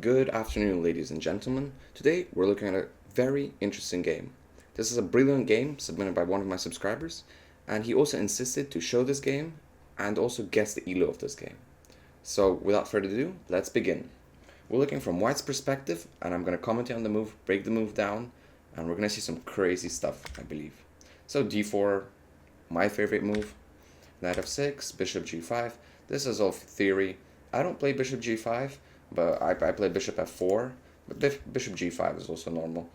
Good afternoon, ladies and gentlemen. Today we're looking at a very interesting game. This is a brilliant game submitted by one of my subscribers, and he also insisted to show this game and also guess the elo of this game. So without further ado, let's begin. We're looking from White's perspective, and I'm going to commentate on the move, break the move down, and we're going to see some crazy stuff, I believe. So d4, my favorite move, knight f6, bishop g5. This is all theory. I don't play bishop g5, but I play bishop f4. But bishop g5 is also normal.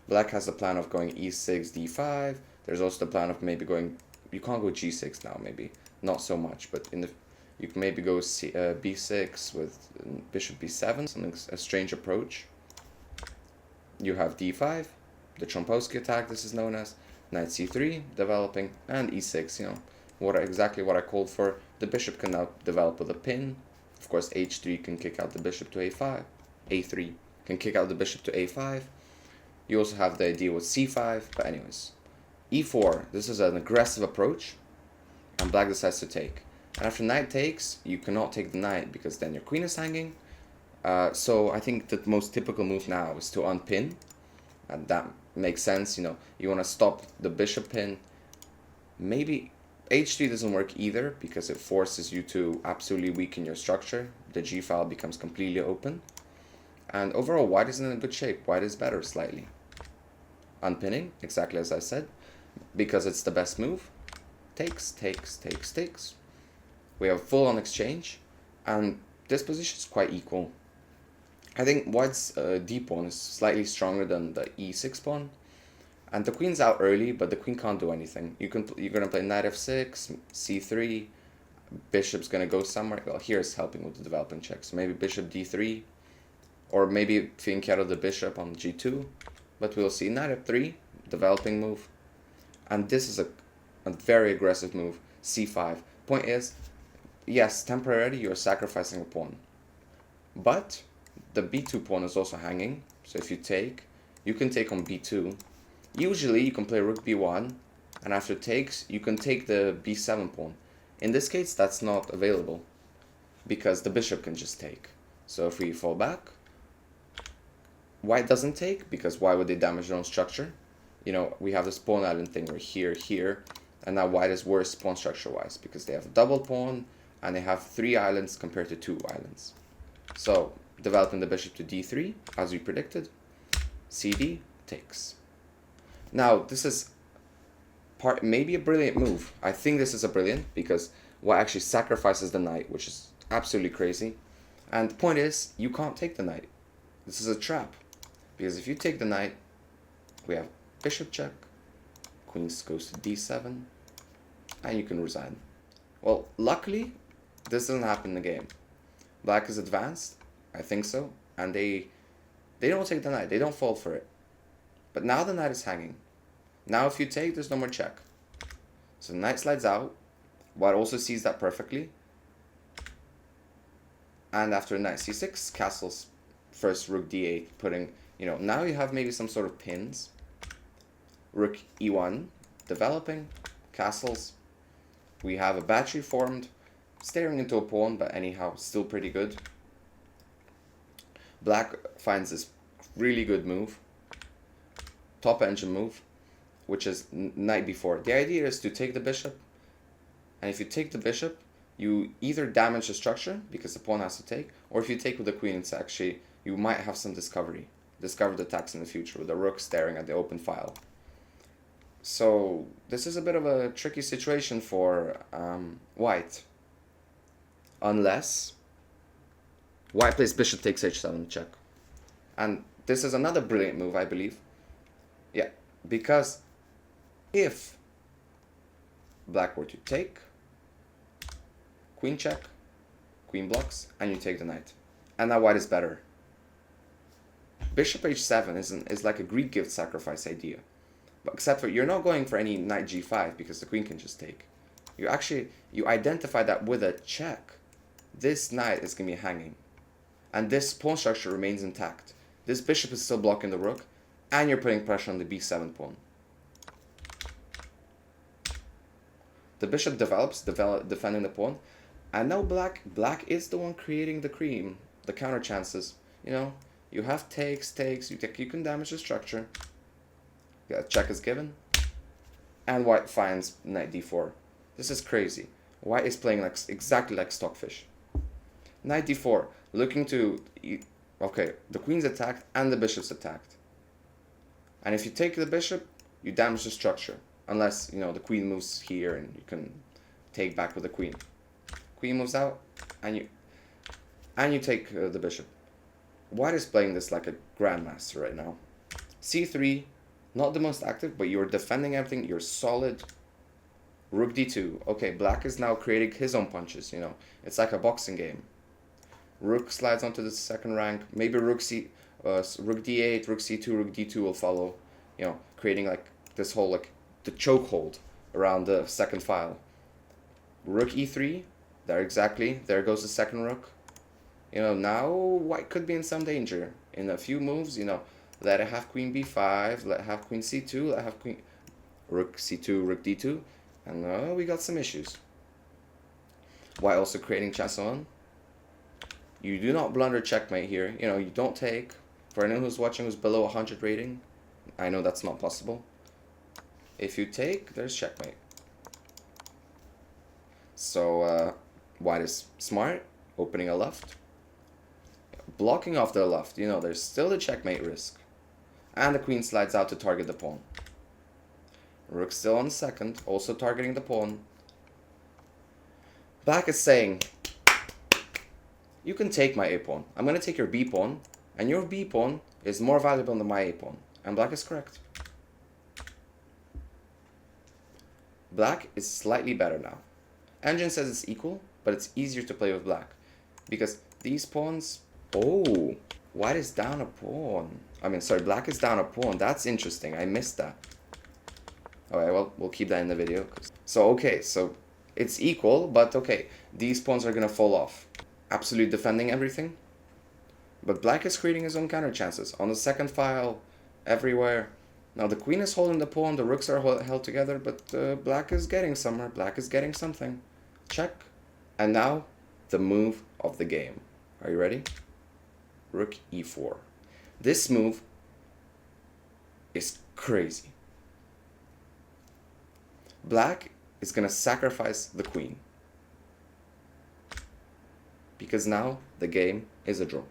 Black has the plan of going e6, d5. There's also the plan of maybe going. You can't go g6 now, maybe not so much, but you can maybe go b6 with bishop b7, a strange approach. You have d5, the Trompowsky attack. This is known as knight c3 developing, and e6. Exactly what I called for. The bishop can now develop with a pin. Of course, h3 can kick out the bishop to a5. a3 can kick out the bishop to a5. You also have the idea with c5, but anyways. e4, this is an aggressive approach, and black decides to take. And after knight takes, you cannot take the knight, because then your queen is hanging. So I think the most typical move now is to unpin, and that makes sense. You want to stop the bishop pin. Maybe h3 doesn't work either, because it forces you to absolutely weaken your structure. The g file becomes completely open. And overall, white is in a good shape. White is better slightly. Unpinning, exactly as I said, because it's the best move. Takes, takes, takes, takes. We have full-on exchange, and this position is quite equal. I think white's d pawn is slightly stronger than the e6 pawn. And the queen's out early, but the queen can't do anything. You're going to play knight f6, c3, bishop's going to go somewhere. Well, here's helping with the developing check. So maybe bishop d3, or maybe fianchetto the bishop on g2. But we'll see. Knight f3, developing move. And this is a very aggressive move, c5. Point is, yes, temporarily you're sacrificing a pawn. But the b2 pawn is also hanging. So if you take, you can take on b2. Usually you can play rook b1, and after takes you can take the b7 pawn. In this case that's not available, because the bishop can just take. So if we fall back, white doesn't take, because why would they damage their own structure? We have this pawn island thing where here, and now white is worse pawn structure wise, because they have a double pawn and they have 3 islands compared to 2 islands. So developing the bishop to d3 as we predicted. cd takes. Now, this is maybe a brilliant move. I think this is a brilliant, because white actually sacrifices the knight, which is absolutely crazy. And the point is, you can't take the knight. This is a trap, because if you take the knight, we have bishop check, queen goes to d7, and you can resign. Well, luckily, this doesn't happen in the game. Black is advanced, I think so, and they don't take the knight. They don't fall for it. But now the knight is hanging. Now if you take, there's no more check. So the knight slides out. White also sees that perfectly. And after knight c6, castles first rook d8, putting, now you have maybe some sort of pins. Rook e1, developing, castles. We have a battery formed, staring into a pawn, but anyhow, still pretty good. Black finds this really good move. Top engine move, which is knight b4. The idea is to take the bishop, and if you take the bishop, you either damage the structure, because the pawn has to take, or if you take with the queen, it's actually, you might have some discovered attacks in the future, with the rook staring at the open file. So this is a bit of a tricky situation for white, unless white plays bishop takes h7 check. And this is another brilliant move, I believe. Yeah, because if black were to take, queen check, queen blocks, and you take the knight. And now white is better. Bishop h7 is like a Greek gift sacrifice idea. But except for, you're not going for any knight g5, because the queen can just take. You identify that with a check, this knight is going to be hanging. And this pawn structure remains intact. This bishop is still blocking the rook, and you're putting pressure on the b7 pawn. The bishop develops, defending the pawn. And now black is the one creating the cream, the counter chances. You know, you have takes, you can damage the structure. Yeah, check is given. And white finds knight d4. This is crazy. White is playing like exactly like Stockfish. Knight d4, looking to... Okay, the queen's attacked and the bishop's attacked. And if you take the bishop, you damage the structure. Unless, you know, the queen moves here and you can take back with the queen. Queen moves out, and you take the bishop. White is playing this like a grandmaster right now. c3, not the most active, but you're defending everything. You're solid. Rook d2. Okay, black is now creating his own punches, you know. It's like a boxing game. Rook slides onto the second rank. Maybe rook d8, rook c2, rook d2 will follow. You know, creating like this whole like the chokehold around the second file. Rook e3. There exactly. There goes the second rook. You know, now white could be in some danger. In a few moves, you know, let it have queen b5, let it have queen c2, let it have queen rook c2, rook d2, and we got some issues. White also creating chess on. You do not blunder checkmate here. You know, you don't take. For anyone who's watching who's below 100 rating, I know that's not possible. If you take, there's checkmate. So, white is smart, opening a left. Blocking off the left, you know, there's still the checkmate risk. And the queen slides out to target the pawn. Rook still on the second, also targeting the pawn. Black is saying, you can take my a pawn. I'm going to take your b pawn, and your b pawn is more valuable than my a pawn. And black is correct. Black is slightly better now. Engine says it's equal, but it's easier to play with black. Because these pawns... Oh, white is down a pawn. Black is down a pawn. That's interesting. I missed that. Okay, well, we'll keep that in the video. So, okay, so it's equal, but okay. These pawns are going to fall off. Absolute defending everything. But black is creating his own counter chances. On the second file, everywhere. Now the queen is holding the pawn, the rooks are held together, but black is getting somewhere. Black is getting something. Check. And now, the move of the game. Are you ready? Rook e4. This move is crazy. Black is going to sacrifice the queen. Because now the game is a draw.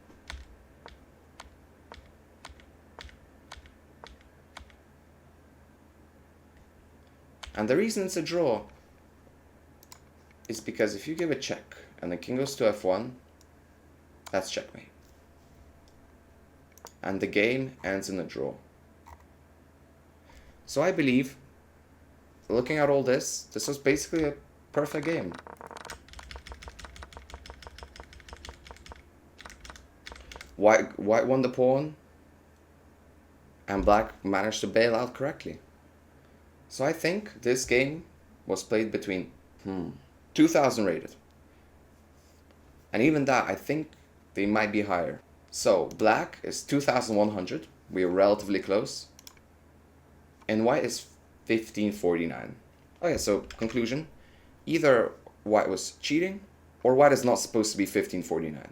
And the reason it's a draw is because if you give a check and the king goes to f1, that's checkmate. And the game ends in a draw. So I believe, looking at all this was basically a perfect game. White won the pawn, and black managed to bail out correctly. So I think this game was played between 2,000 rated. And even that, I think they might be higher. So black is 2,100. We are relatively close. And white is 1,549. Okay, so conclusion. Either white was cheating, or white is not supposed to be 1,549.